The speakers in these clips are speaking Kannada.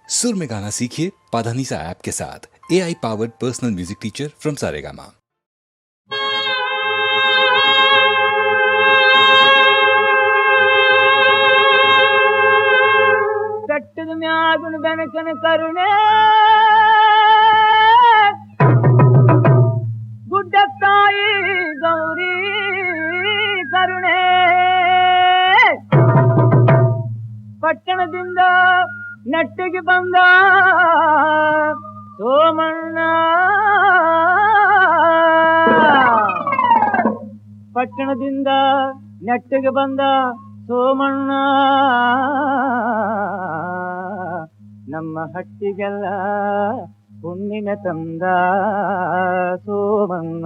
सुर में गाना सीखिए पाधानीसा ऐप के साथ। AI powered personal music teacher from Saregama. ಬೆಟ್ಟದ ಮ್ಯಾಗುಣ ಬೆನಕನ ಕರುಣೆ ಗುಡ್ಡ ತಾಯಿ ಗೌರಿ ಕರುಣೆ ಪಟ್ಟಣದಿಂದ ನೆಟ್ಟಿಗೆ ಬಂದ ಸೋಮಣ್ಣ ಪಟ್ಟಣದಿಂದ ನೆಟ್ಟಿಗೆ ಬಂದ ಸೋಮಣ್ಣ ನಮ್ಮ ಹಟ್ಟಿಗೆಲ್ಲ ಹುಣ್ಣಿಮೆ ತಂದ ಸೋಮಣ್ಣ.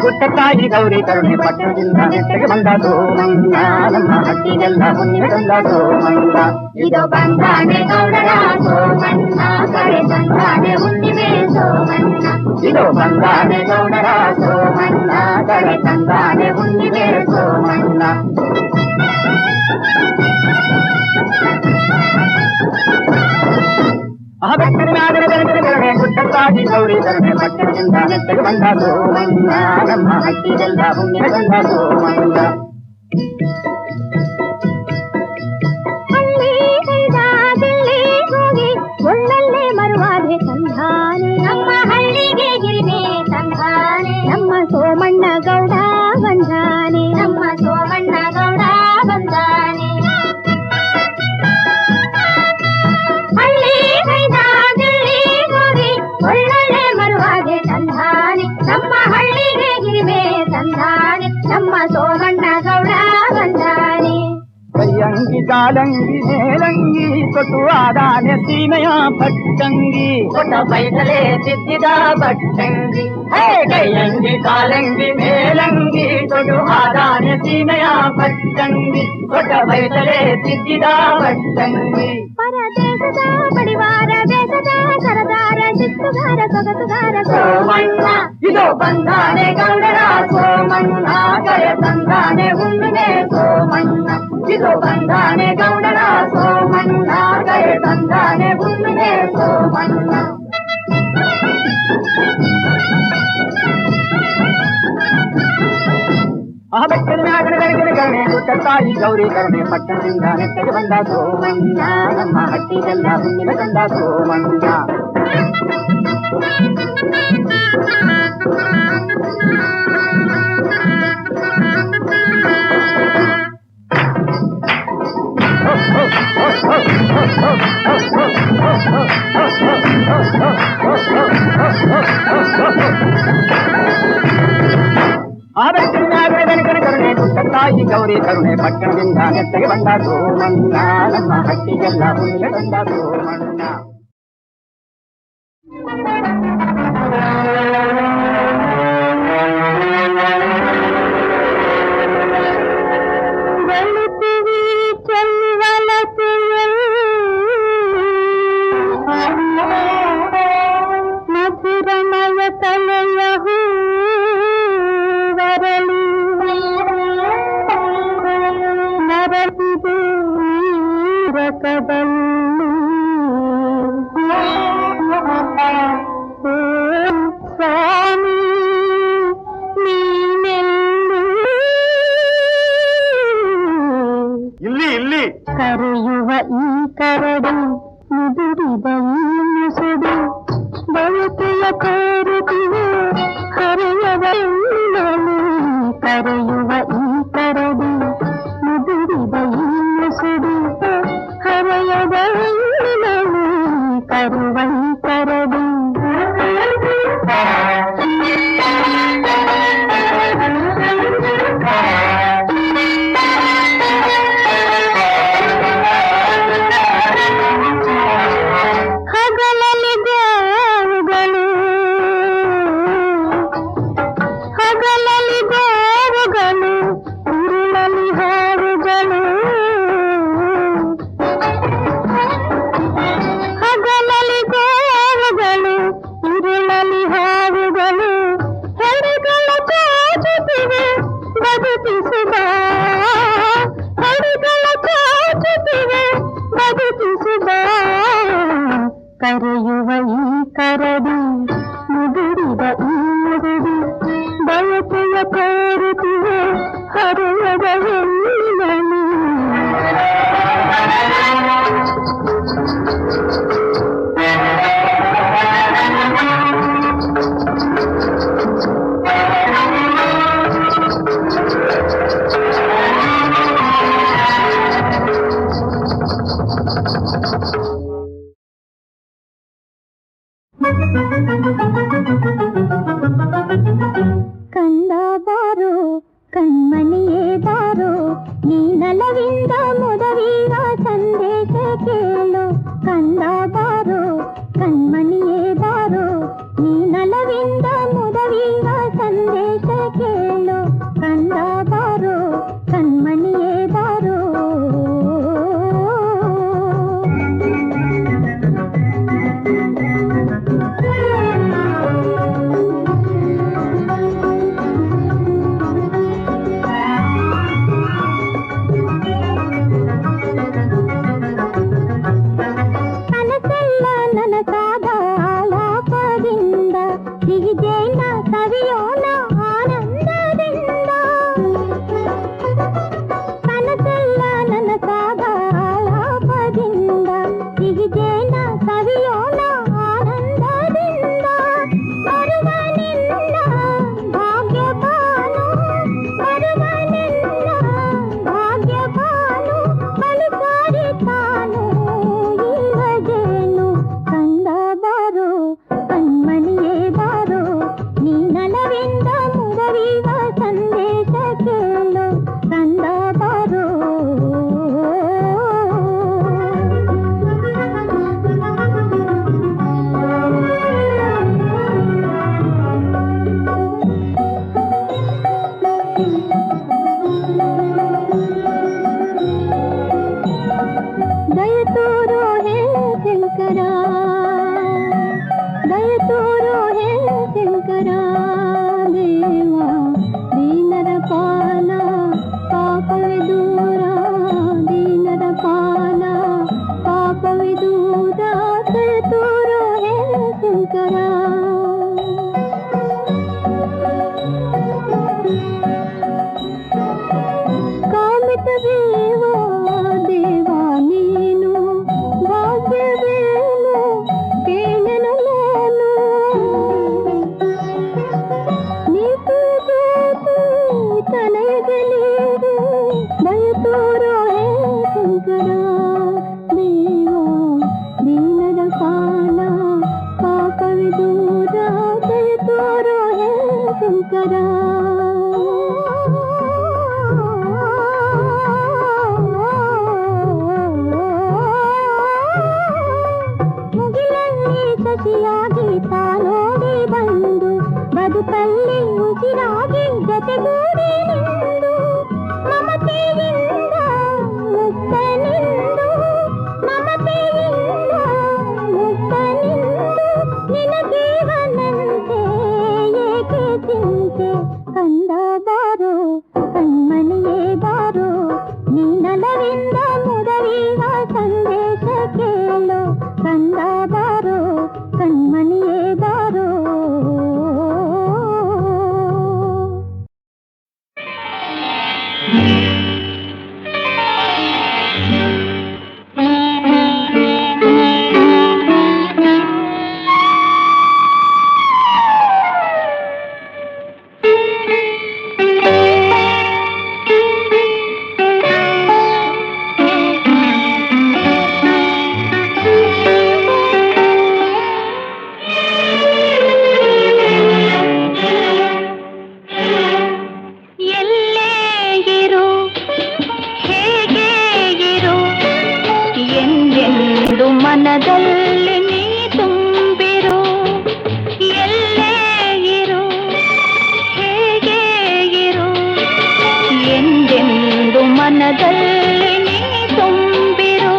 ಗುಡ್ಡ ತಾಯಿ ಗೌರಿ ಕರುಣೆ ಪಟ್ಟಣದಿಂದ ನೆಟ್ಟಿಗೆ ಬಂದ ಸೋಮಣ್ಣ ನಮ್ಮ ಹಟ್ಟಿಗೆಲ್ಲ ಹುಣ್ಣಿಮೆ ತಂದ ಸೋಮಣ್ಣ. ಇದು ಬಂದಾನೆ ಗೌಡರ ಸೋಮಣ್ಣ ಕರೆ ತಂದಾನೆ ಹುಣ್ಣಿಮೆ ಸೋಮಣ್ಣ. ಇದು ಬಂದಾನೆ ಗೌಡರ ಸೋಮಣ್ಣ ಕರೆ ತಂದಾನೆ ಹುಣ್ಣಿಮೆ ಸೋಮಣ್ಣ. ಬೆಟ್ಟದ ಮ್ಯಾಗನ ಬೆನಕನ ಕರುಣೆ ಗುಡ್ಡ ತಾಯಿ ಗೌರಿ ಕರುಣೆ ಪಟ್ಟಣದಿಂದ ನೆಟ್ಟಿಗೆ ಬಂದ ಸೋಮಣ್ಣ ನಮ್ಮ ಹಟ್ಟಿಗೆಲ್ಲ ಹುಣ್ಣಿಮೆ ತಂದ ಸೋಮಣ್ಣ. ಹಳ್ಳಿ ಕೈದಾದಲ್ಲಿ ಹೋಗಿ ಒಳ್ಳೊಳ್ಳೆ ಮರುವಾದೆ ತಂದಾನೆ ನಮ್ಮ ಹಳ್ಳಿಗೆ ಗಿರಿಮೆ ತಂದಾನೆ ನಮ್ಮ ಸೋಮಣ್ಣ ಗೌಡ ಬಂದಾನೆ ನಮ್ಮ ಸೋಮಣ್ಣ ಗೌಡ ಬಂದಾನೆ. ಹಳ್ಳಿ ಕೈದಾದಲ್ಲಿ ಹೋಗಿ ಒಳ್ಳೊಳ್ಳೆ ಮರುವಾದೆ ತಂದಾನೆ ನಮ್ಮ ಹಳ್ಳಿಗೆ ಗಿರಿಮೆ ತಂದಾನೆ ನಮ್ಮ ಸೋಮಣ್ಣ ಗೌಡ ಬಂದಾನೆ. ಕೈಯಂಗಿ ಕಾಲಂಗಿ ಮೇಲಂಗಿ ಕೊಟ್ಟು ಆದಾನೆ ಸೀಮೆಯ ಪಟ್ಟಂಗಿ ಕೊಟ್ಟ ಬೈತಲೆ ತಿದ್ದಿದ ಬಟ್ಟಂಗಿ. ಕೈಯಂಗಿ ಕಾಲಂಗಿ ಮೇಲಂಗಿ ಕೊಟ್ಟು ಆದಾನೆ ಸೀಮೆಯ ಪಟ್ಟಂಗಿ ಕೊಟ್ಟ ಬೈತಲೆ ತಿದ್ದಿದ ಬಟ್ಟಂಗಿ. ಪರದೇಶದ ಬಡಿವಾರ ದೇಶದ ಸರದಾರ ಶಿಸ್ತುಗಾರ ಸೊಗಸುಗಾರ ಸೋಮಣ್ಣ. ಇದು ಬಂದಾನೆ ಗೌಡರ ಸೋಮಣ್ಣ ಕರೆ ತಂದಾನೆ ಹುಣ್ಣಿಮೆ ಸೋಮಣ್ಣ. ಇದು ಬಂದಾನೆ ಗೌಡರ ಸೋಮಣ್ಣ ಕರೆ ತಂದಾನೆ ಹುಣ್ಣಿಮೆ ಸೋಮಣ್ಣ. ಬೆಟ್ಟದ ಮ್ಯಾಗನ ಬೆನಕನ ಕರುಣೆ ಗುಡ್ಡ ತಾಯಿ ಗೌರಿ ಕರುಣೆ ಪಟ್ಟಣದಿಂದ ನೆಟ್ಟಿಗೆ ಬಂದ ಸೋಮಣ್ಣ ನಮ್ಮ ಹಟ್ಟಿಗೆಲ್ಲ ಹುಣ್ಣಿಮೆ ತಂದ ಸೋಮಣ್ಣ. ಬೆಟ್ಟದ ಮ್ಯಾಗನ ಬೆನಕನ ಕರುಣೆ ಗುಡ್ಡ ತಾಯಿ ಗೌರಿ ಕರುಣೆ ಪಟ್ಟಣದಿಂದ ನೆಟ್ಟಿಗೆ ಬಂದ ಸೋಮಣ್ಣ ನಮ್ಮ ಹಟ್ಟಿಗೆಲ್ಲ ಹುಣ್ಣಿಮೆ ತಂದ ಸೋಮಣ್ಣ. ಮಧುರಮಯ ತಲೆಯ ಹೂವರಳಿ ನರಸಿದು ರಕಬಲ್ಲು ಸ್ವಾಮಿ ನೀನೆಲ್ಲು ಇಲ್ಲಿ ಕರೆಯುವ ಈ ಕರಡು ಮುದುರಿದ ಈ ಮುಸುಡು ಬಯಕೆಯ ಕೋರುತ್ತಿವೆ ಹರೆಯದ ಕರೆಯುವ ಈ ಕರಡು ವೆಲ್ಲಿನಳು. ಕಂದ ಬಾರೋ ಕಣ್ಮಣಿಯೇ ಬಾರೋ, ನೀನಲವಿಂದ ಮುದವಿಯ ಸಂದೇಶ ಕೇಳು. ಕಂದ ಬಾರೋ ಕಣ್ಮಣಿಯೇ ಬಾರೋ, ನೀನಲವಿಂದ ಮುದವಿಯ ಸಂದೇಶ ಕೇಳು. ಕಂದ ಬಾರೋ ಕಣ್ಮಣಿಯೇ ಬಾರೋ. ನನಸಾದ ಆಲಾಪದಿಂದ ಸಿಹಿಜೇನ ಸವಿಯೋಣ ಆನಂದದಿಂದ. ಕನಸೆಲ್ಲ ನನಸಾದ ಆಲಾಪದಿಂದ ಸಿಹಿಜೇನ ಸವಿಯೋಣ ಆನಂದದಿಂದ. ಬರುವ ನಿನ್ನ ಭಾಗ್ಯಭಾನು, ಬರುವ ನಿನ್ನ ಭಾಗ್ಯಭಾನು, ಬಳುಕಾರಿ ತಾನು ಇಲ್ಲದೇನು. ಕಂದ ಬಾರೋ ಕಣ್ಮಣಿಯೇ ಬಾರೋ, ನೀನಲವಿಂದ ಮುದವಿವ ಸಂದೇಶ ಕೇಳು. ಕಂದ ಬಾರೋ. ದಯತೋರೋ ಹೇ ಶಂಕರ, ದಯತೋರೋ ಹೇ ಶಂಕರ. ದೇವ ದೀನರ ಪಾಲ ಪಾಪವೇ ದೂರ, ದೀನರ ಪಾಲ ಪಾಪವೇ ದೂರ. ದಯತೋರೋ ಹೇ ಶಂಕರ. ಕಾಮಿತವೇವೋ ದೇವ ನೀನು, ಭಾಗ್ಯವೇನು ಕೇಳನು ನಾನು. ನೀತು ಜ್ಯೋತಿ ತನಯಗಲೀರು, ದಯತೋರೋ ಹೇ ಶಂಕರ. ದೇವ ದೀನರ ಪಾಲ ಪಾಪವೇ ದೂರ, ದಯತೋರೋ ಹೇ ಶಂಕರ. ಮುಗಿಲಲ್ಲಿ ಶಶಿಯಾಗಿ ತಾನೋಡಿ ಬಂದು, ಬದುಕಲ್ಲಿ ಉಸಿರಾಗಿ ಜೊತೆಗೂಡಿ ನಿಂದು. ಮಮತೆಯಿಂದ ಮುಕ್ತನಿಂದು, ಮಮತೆಯಿಂದ ಮುಕ್ತನಿಂದು. ನಿನ ಜೀವನಂತೆ ಏಕೆ ಚಿಂತೆ. ಕಂದ ಬಾರೋ ಕಣ್ಮಣಿಯೇ ಬಾರೋ, ನೀನಲವಿಂದ ಮುದವಿವ ಸಂದೇಶ ಕೇಳು. ಕಂದ ಬಾರೋ ಕಣ್ಮಣಿಯೇ ಬಾರೋ. ಮನದಲ್ಲಿ ನೀ ತುಂಬಿರು, ಎಲ್ಲೇ ಇರು, ಹೇಗೆ ಇರು, ಎಂದೆಂದು ಮನದಲ್ಲಿ ನೀ ತುಂಬಿರು.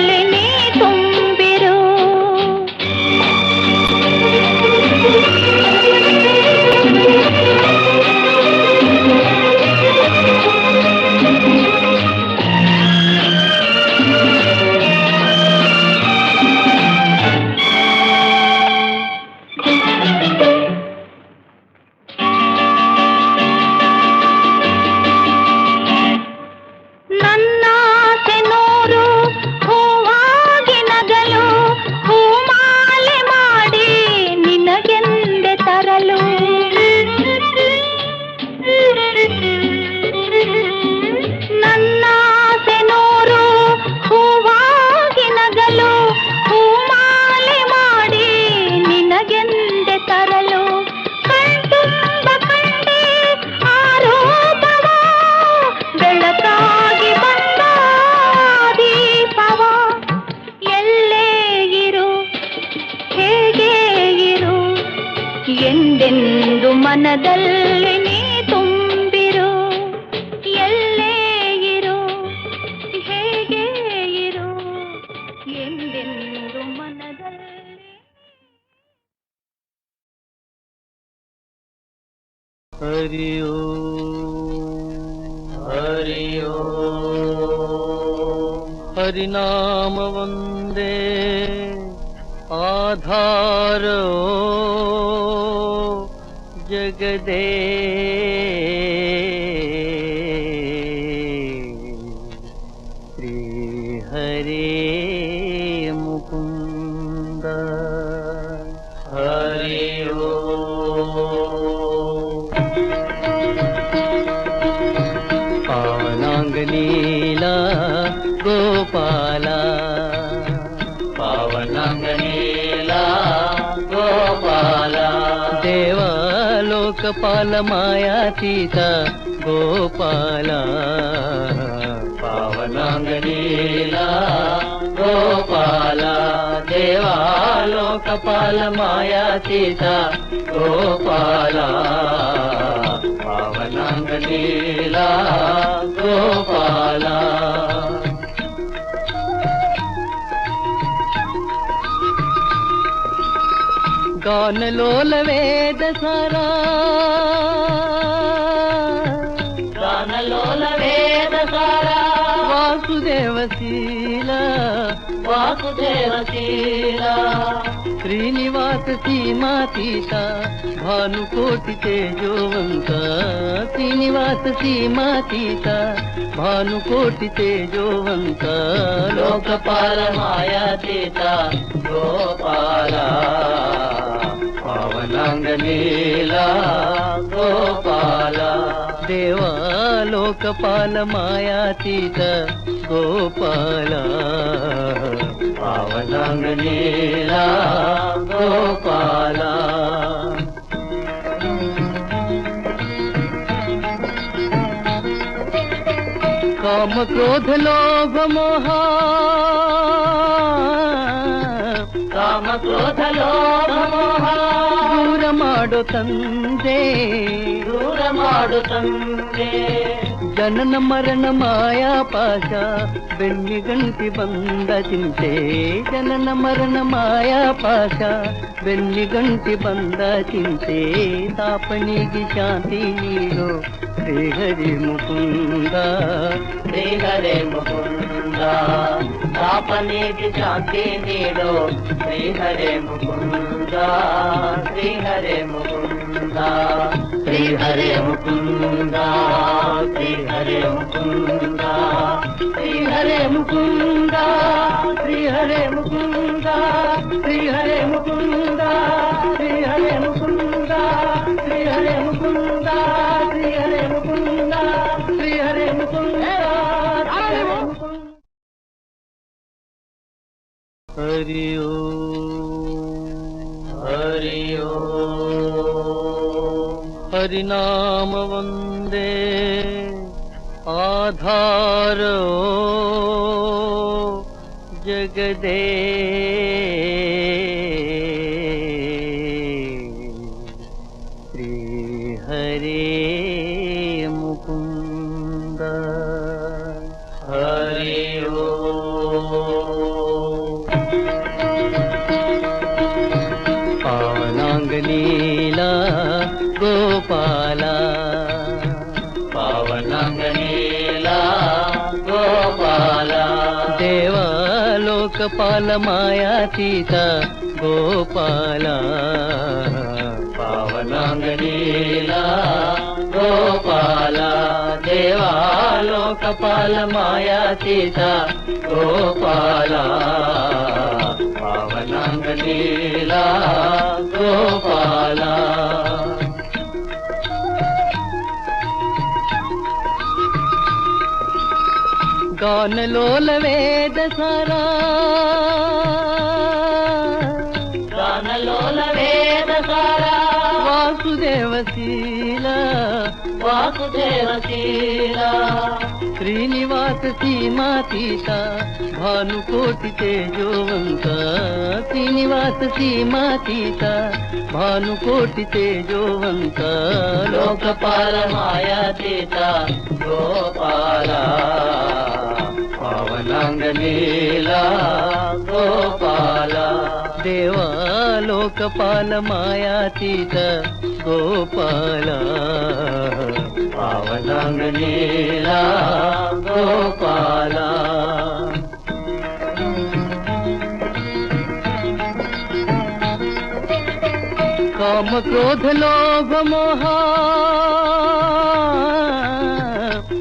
ಮನದಲ್ಲಿ ನೀ ತುಂಬಿರು. ನನ್ನಾಸೆ ನೂರು ಹೂವಾಗಿ ನಗಲು, ಹೂಮಾಲೆ ಮಾಡಿ ನಿನಗೆಂದೆ ತರಲು. ನನ್ನಾಸೆ ನೂರು ಹೂವಾಗಿ ನಗಲು, ಹೂಮಾಲೆ ಮಾಡಿ ನಿನಗೆಂದೆ ತರಲು. ಕಣ್ತುಂಬ ಕಂಡೆ ಆರೋಪವ, ಬೆಳಕಾಗಿ ಬಂದ ದೀಪವ. ಎಲ್ಲೇ ಇರು ಹೇಗೆ ಇರು, ಎಂದೆಂದು ಮನದಲ್ಲಿ ನೀ ತುಂಬಿರು. ಎಲ್ಲೇ ಇರು ಹೇಗೆ ಇರು, ಎಂದೆಂದು ಮನದಲ್ಲಿ. ಹರಿ ಹರಿನಾಮ ಒಂದೇ ಆಧಾರ ಜಗದೇ ಶ್ರೀ ಹರೇ ಮುಕುಂದ. ಹರಿ ಪಾವನಾಂಗನೀಲ ಗೋಪಾಲ, ಪಾವನಾಂಗನೀಲ ಗೋಪಾಲ, ದೇವಲೋಕಪಾಲ ಮಾಯಾತೀತ ಗೋಪಾಲ. ಪಾವನಾಂಗನೀಲ ಗೋಪಾಲ, ದೇವಲೋಕಪಾಲ ಮಾಯಾತೀತ ಗೋಪಾಲ. ಪಾವನಾಂಗನೀಲ ಗೋಪಾಲ. ಗಾನಲೋಲ ವೇದ ಸಾರ, ಗಾನಲೋಲ ವೇದ ಸಾರ, ವಾಸುದೇವಶೀಲ ವಾಸುದೇವಶೀಲ, ಶ್ರೀನಿವಾಸ ಸೀಮಾತೀತ ಭಾನುಕೋಟಿ ತೇಜೋವಂತ. ಶ್ರೀನಿವಾಸ ಸೀಮಾತೀತ ಭಾನುಕೋಟಿ ತೇಜೋವಂತ, ಲೋಕಪಾಲ ಮಾಯಾತೀತ ಗೋಪಾಲ. ಪಾವನಾಂಗನೀಲ ಗೋಪಾಲ, ದೇವಲೋಕಪಾಲ ಮಾಯಾತೀತ ಗೋಪಾಲ. ಪಾವನಾಂಗನೀಲ ಗೋಪಾಲ. काम क्रोध लोभ मोह, काम क्रोध लोभ मोह, दूर माडो ತಂದೆ, ದೂರ ಮಾಡು ತಂದೆ. ಜನನ ಮರಣ ಮಾಯಾ ಪಾಶ ಬೆನ್ನಿಗಂಟಿ ಬಂದ ಚಿಂತೆ. ಜನನ ಮರಣ ಮಾಯಾ ಪಾಶ ಬೆನ್ನಿಗಂಟಿ ಬಂದ ಚಿಂತೆ. ತಾಪನಿಗೆ ಶಾಂತಿ ನೀಡೋ ಶ್ರೀ ಹರಿ ಮುಕುಂದ, ಶ್ರೀ ಹರೇ ಮುಕುಂದ. ತಾಪನಿಗೆ ಶಾಂತಿ ನೀಡೋ ಶ್ರೀ ಹರೇ ಮುಕುಂದ, ಶ್ರೀ ಹರೇ ಮುಕುಂದ. ಶ್ರೀ ಹರೇ ಮುಕುಂದ, ಶ್ರೀ ಹರೇ ಮುಕುಂದ, ಶ್ರೀ ಹರೇ ಮುಕುಂದ, ಶ್ರೀ ಹರೇ ಮುಕುಂದ, ಶ್ರೀ ಹರೇ ಮುಕುಂದ, ಶ್ರೀ ಹರೇ ಮುಕುಂದ, ಶ್ರೀ ಹರೇ ಮುಕುಂದ, ಶ್ರೀ ಹರೇ ಮುಕುಂದ, ಶ್ರೀ ಹರೇ ಮುಕುಂದ. ಹರಿ ಹರಿ ಹರಿನಾಮ ಒಂದೇ ಆಧಾರ ಜಗದೇ ಶ್ರೀ ಹರೇ ಮುಕುಂದ. ಹರಿ ಓ లోకపాల మాయాతీత గోపాల పావనాంగలీలా గోపాల దేవా లోకపాల మాయాతీత గోపాల పావనాంగలీలా గోపాల గానలోల వేద సారా గానలోల వేద సారా వాసుదేవశీల వాసుదేవశీల శ్రీనివాస సీమాతీత భానుకోటి తేజోవంత శ్రీనివాస సీమాతీత భానుకోటి తేజోవంత లోకపాల మాయాతీత గోపాల పావనాంగలీలా గోపాల దేవా లోకపాల మాయాతీత గోపాల పావనాంగలీలా గోపాల కామ క్రోధ లోభ మోహ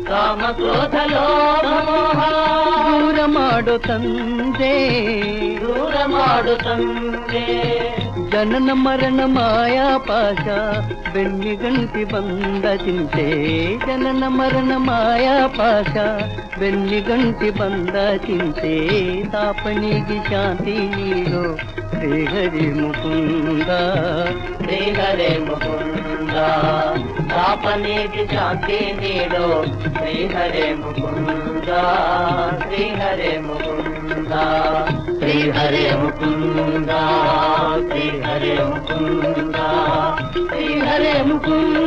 ಕಾಮ ಕ್ರೋಧ ಲೋಭ ಮೋಹ ದೂರ ಮಾಡು ತಂದೆ ದೂರ ಮಾಡು ತಂದೆ ಜನನ ಮರಣ ಮಾಯಾ ಪಾಶ ಬೆನ್ನಿಗಂಟಿ ಬಂದ ಚಿಂತೆ ಜನನ ಮರಣ ಮಾಯಾ ಪಾಶ ಬೆನ್ನಿಗಂಟಿ ಬಂದ ಚಿಂತೆ ತಾಪನಿಗೆ ಶಾಂತಿ ನೀಡು ಶ್ರೀಹರಿ ಮುಕುಂದ ಶ್ರೀಹರಿ ಮುಕುಂದ ತಾಪನಿಗೆ ಶಾಂತಿ ನೀಡು ಶ್ರೀಹರಿ ಮುಕುಂದ ಶ್ರೀಹರಿ ಮುಕುಂದ ಶ್ರೀಹರಿ ಮುಕುಂದ ಶ್ರೀಹರಿ ಮುಕುಂದ ಶ್ರೀಹರಿ ಮುಕುಂದ